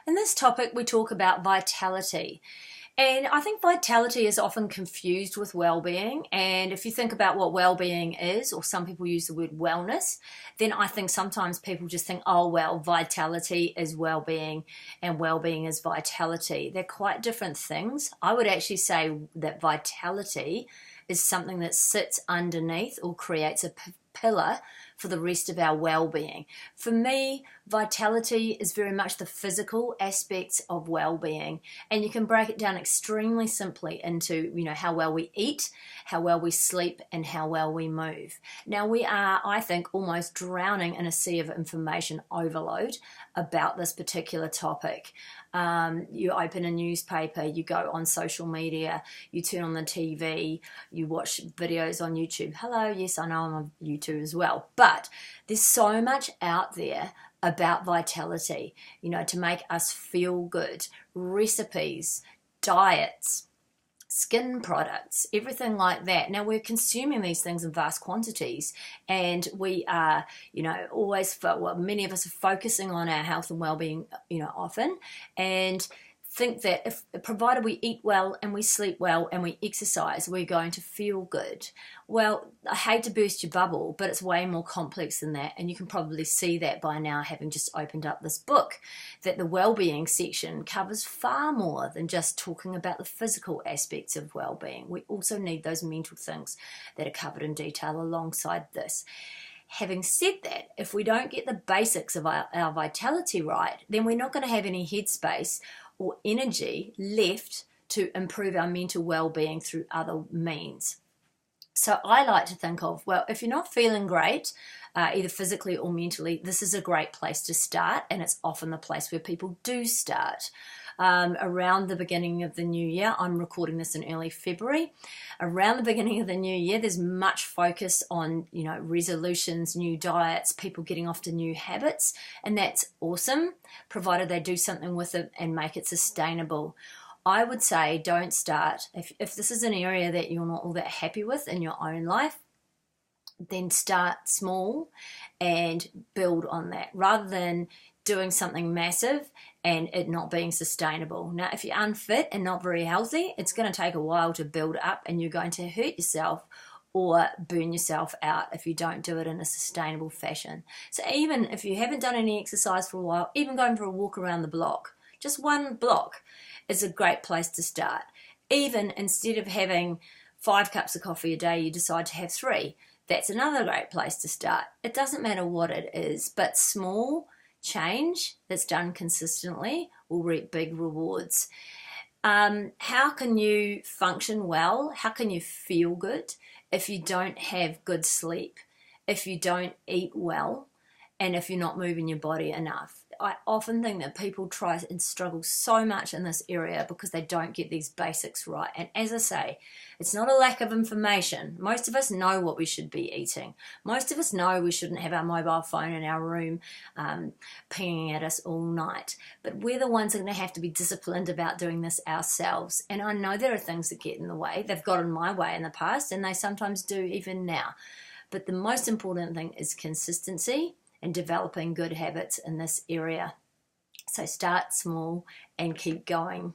In this topic, we talk about vitality. And I think vitality is often confused with well-being. And if you think about what well-being is, or some people use the word wellness, then I think sometimes people just think, oh, well, vitality is well-being and well-being is vitality. They're quite different things. I would actually say that vitality is something that sits underneath or creates a pillar for the rest of our well-being. For me, vitality is very much the physical aspects of well-being, and you can break it down extremely simply into, how well we eat, how well we sleep, and how well we move. Now we are, I think, almost drowning in a sea of information overload about this particular topic. You open a newspaper, you go on social media, you turn on the TV, you watch videos on YouTube. Hello, yes, I know I'm on YouTube as well, but there's so much out there about vitality, to make us feel good. Recipes, diets, skin products, everything like that. Now we're consuming these things in vast quantities, and we are, always, many of us are focusing on our health and well-being, often, and think that if provided we eat well and we sleep well and we exercise, we're going to feel good. Well, I hate to burst your bubble, but it's way more complex than that, and you can probably see that by now, having just opened up this book, that the well-being section covers far more than just talking about the physical aspects of well-being. We also need those mental things that are covered in detail alongside this. Having said that, if we don't get the basics of our vitality right, then we're not going to have any headspace or energy left to improve our mental well-being through other means. So I like to think of, well, if you're not feeling great, either physically or mentally, this is a great place to start, and it's often the place where people do start. Around the beginning of the new year, I'm recording this in early February, around the beginning of the new year, there's much focus on, resolutions, new diets, people getting off to new habits, and that's awesome, provided they do something with it and make it sustainable. I would say don't start, if this is an area that you're not all that happy with in your own life, then start small and build on that, rather than doing something massive and it not being sustainable. Now, if you're unfit and not very healthy, it's going to take a while to build up, and you're going to hurt yourself or burn yourself out if you don't do it in a sustainable fashion. So even if you haven't done any exercise for a while, even going for a walk around the block, just one block, is a great place to start. Even instead of having 5 cups of coffee a day, you decide to have 3. That's another great place to start. It doesn't matter what it is, but small change that's done consistently will reap big rewards. How can you function well? How can you feel good if you don't have good sleep, if you don't eat well, and if you're not moving your body enough? I often think that people try and struggle so much in this area because they don't get these basics right. And as I say, it's not a lack of information. Most of us know what we should be eating. Most of us know we shouldn't have our mobile phone in our room pinging at us all night. But we're the ones that are going to have to be disciplined about doing this ourselves. And I know there are things that get in the way. They've got in my way in the past, and they sometimes do even now. But the most important thing is consistency and developing good habits in this area. So start small and keep going.